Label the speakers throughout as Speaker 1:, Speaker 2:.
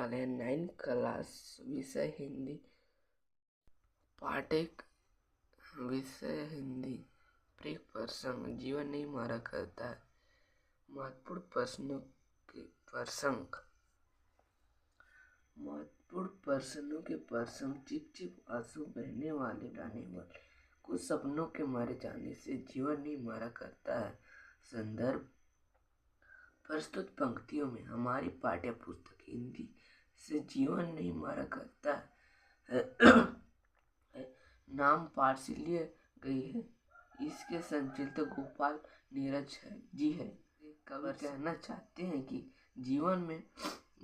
Speaker 1: वाले हैं 9 क्लास विषय हिंदी पाठ 1 विषय हिंदी प्रसंग जीवन नहीं मारा करता है। महत्वपूर्ण प्रश्नों के प्रसंग चिप चिप आंसू बहने वाले गाने वाले कुछ सपनों के मारे जाने से जीवन नहीं मारा करता है। संदर्भ प्रस्तुत पंक्तियों में हमारी पाठ्य पुस्तक हिंदी से जीवन नहीं मारा करता है नाम पाठ से लिए गई है। इसके संचालित गोपाल नीरज जी है। कवि कहना चाहते हैं कि जीवन में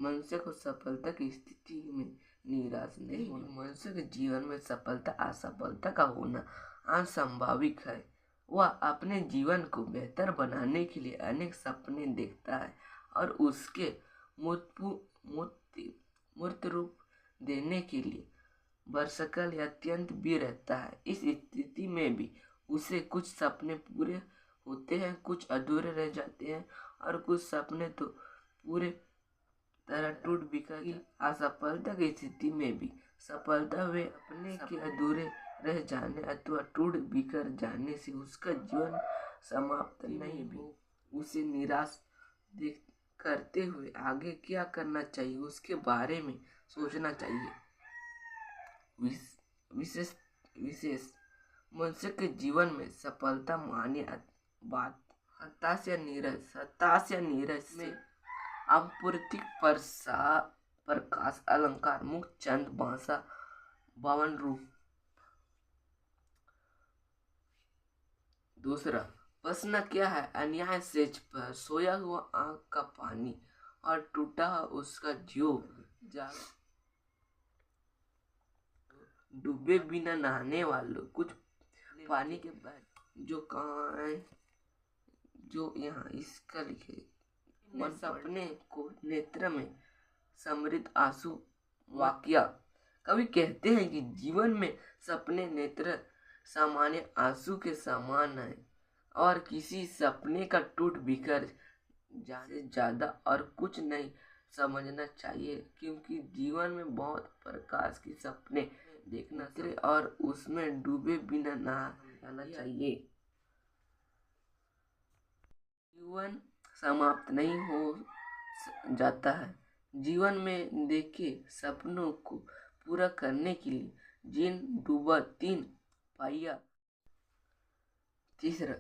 Speaker 1: मनुष्य को सफलता की स्थिति में निराश नहीं होना। मनुष्य के जीवन में सफलता असफलता का होना असंभाविक है। वह अपने जीवन को बेहतर बनाने के लिए अनेक सपने देखता है और उसके मूर्त रूप देने के लिए बरसकल या अत्यंत भी रहता है। इस स्थिति में भी उसे कुछ सपने पूरे होते हैं, कुछ अधूरे रह जाते हैं और कुछ सपने तो पूरे तरह टूट बिखर की असफलता की स्थिति में भी सफलता वे अपने के अधूरे रह जाने अथवा टूट बिखर जाने से उसका जीवन समाप्त नहीं भी उसे निराश करते हुए आगे क्या करना चाहिए उसके बारे में सोचना चाहिए। विशेष मनुष्य के जीवन में सफलता माने बात हताश या नीरज में अपूर्तिक प्रकाश अलंकार मुक्त चंद भाषा 52 रूप। दूसरा प्रश्न क्या है? अन्याय सेज पर सोया हुआ आंख का पानी और टूटा उसका जीव डूबे बिना नहाने वालों कुछ पानी के बाद जो कहाँ है जो यहाँ इसका लिखे सपने को नेत्र में समृद्ध आंसू वाक्या। कवि कहते हैं कि जीवन में सपने नेत्र सामान्य आंसू के समान है और किसी सपने का टूट बिखर जाने ज्यादा और कुछ नहीं समझना चाहिए, क्योंकि जीवन में बहुत प्रकार के सपने देखना चाहिए और उसमें डूबे बिना नहा जाना चाहिए। जीवन समाप्त नहीं हो जाता है। जीवन में देखे सपनों को पूरा करने के लिए जिन डूबा 3 पाइया। तीसरा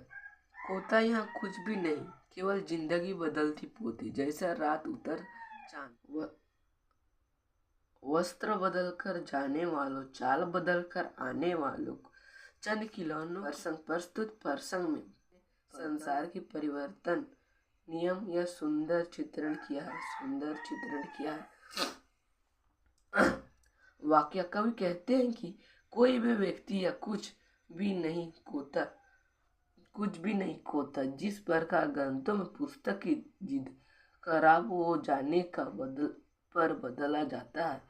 Speaker 1: होता यहाँ कुछ भी नहीं, केवल जिंदगी बदलती पोती जैसा रात उतर चांद। वस्त्र बदल कर जाने वालों चाल बदल कर आने वालों चंद खिलौनों प्रस्तुत प्रसंग में संसार की परिवर्तन नियम या सुंदर चित्रण किया है। वाक्य कवि कहते हैं कि कोई भी व्यक्ति या कुछ भी नहीं खोता जिस प्रकार ग्रंथों में पुस्तक की जिद खराब हो जाने का बदला जाता है।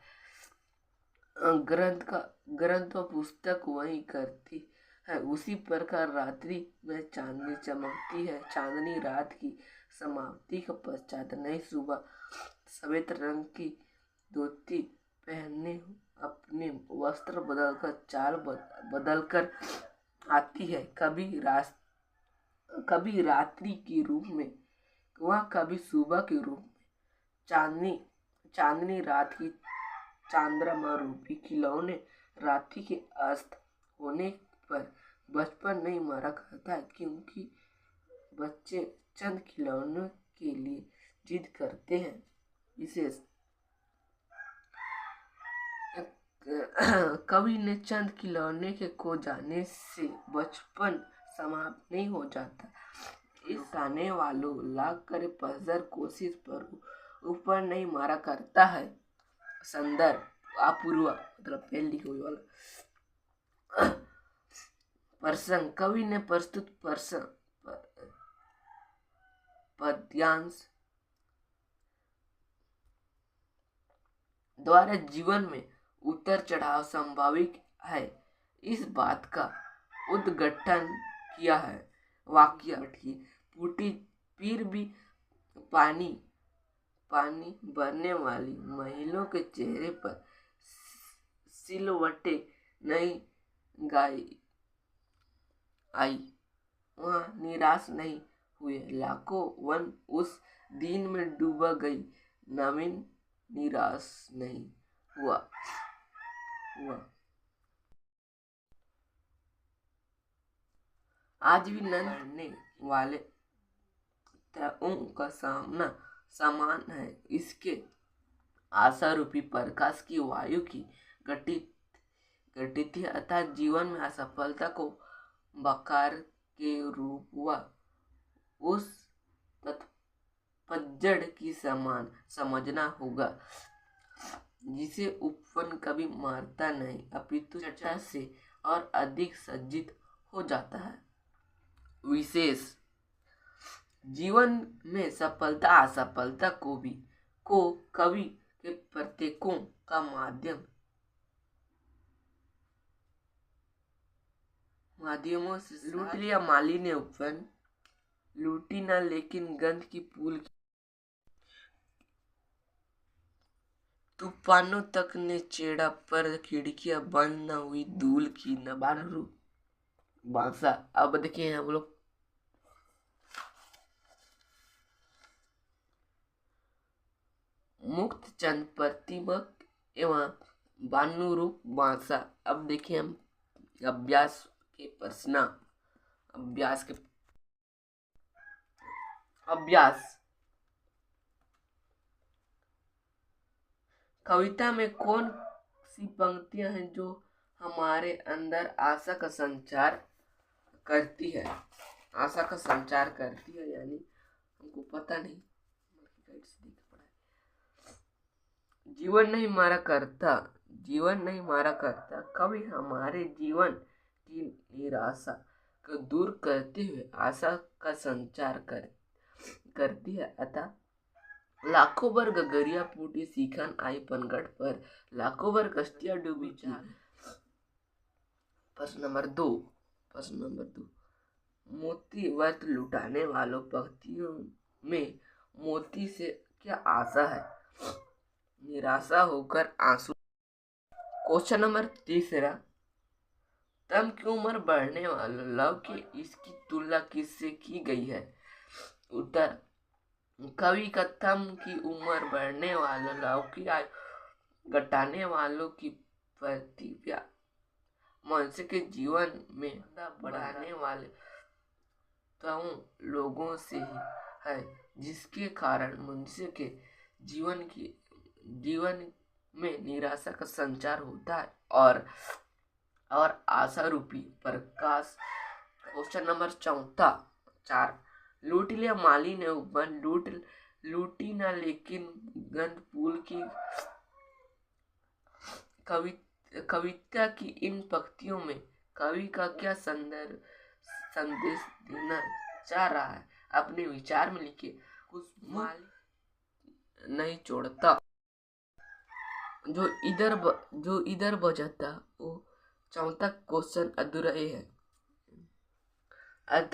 Speaker 1: ग्रंथ और पुस्तक वही करती है, उसी प्रकार रात्रि में चांदनी चमकती है। चांदनी रात की समाप्ति के पश्चात नई सुबह सफेद रंग की धोती पहनने अपने वस्त्र बदलकर चाल बदलकर आती है। कभी रात्रि के रूप में वह कभी सुबह के रूप में। चांदनी रात की चांद्रमा रूपी खिलौने रात्रि के अस्त होने पर बचपन नहीं मारा करता है, क्योंकि बच्चे चंद खिलौनों के लिए जिद करते हैं। विशेष कवि ने चंद खिलौने के खो जाने से बचपन समाप्त नहीं हो जाता। इस गाने वालों लाख करे पहजर कोशिश पर ऊपर नहीं मारा करता है। संदर्भ अपूर्व मतलब पहली कोई वाला प्रसंग कवि ने प्रस्तुत पद्यांश द्वारा जीवन में उतर चढ़ाव संभाविक है इस बात का उद्घाटन किया है। वाक्य फूटी पीर भी पानी भरने वाली महिलाओं के चेहरे पर सिलवटें नहीं आई। वह निराश नहीं हुए। लाखों वन उस दिन में डूबा गई। नवीन निराश नहीं हुआ। आज भी लड़ने वाले तयों का सामना समान है। इसके आशा रूपी प्रकाश की वायु की गतिथि अर्थात जीवन में असफलता को बकार के रूप व उस तत्पज्जड़ की समान समझना होगा जिसे उपवन कभी मारता नहीं अपितु चर्चा से और अधिक सज्जित हो जाता है। विशेष जीवन में सफलता असफलता को कवि के प्रतीकों का माध्यमों से लूट लिया माली ने उपवन। लूटी न लेकिन गंध की फूल की। तूफानों तक ने छेड़ा पर खिड़कियां बंद न हुई धूल की न बानरू बांसा। अब देखिए हम लोग मुक्त चंद प्रतिमक एवं बानुरूप बांसा। अब देखिए हम अभ्यास के प्रश्न। अभ्यास कविता में कौन सी पंक्तियां हैं जो हमारे अंदर आशा का संचार करती है? आशा का संचार करती है यानी हमको पता नहीं। जीवन नहीं मारा करता कभी हमारे जीवन की निराशा को दूर करते हुए आशा का संचार करती है। अतः लाखों बार गगरिया फूटी सीखन आई पनघट पर, लाखों बार कश्तियां डूबी थी। प्रश्न नंबर दो मोती व्रत लुटाने वालों पंक्तियों में मोती से क्या आशा है? निराशा होकर आंसू। क्वेश्चन नंबर तीसरा तम की उम्र बढ़ने वालों लव की इसकी तुलना किससे की गई है? उत्तर कवि का तम की उम्र बढ़ने वालों लव की आयु घटाने वालों की प्रतिभा मनुष्य के जीवन में बढ़ाने वाले लोगों से ही है जिसके कारण मनुष्य के जीवन में निराशा का संचार होता है और आशा रूपी प्रकाश। क्वेश्चन नंबर 4 लूट लिया माली ने उपवन। लूटी ना लेकिन गंध फूल की। कविता की इन पंक्तियों में कवि का क्या संदेश देना चाह रहा है? अपने विचार में लिखिए। कुछ माली नहीं छोड़ता जो इधर बजाता वो 4 क्वेश्चन अधूरा है।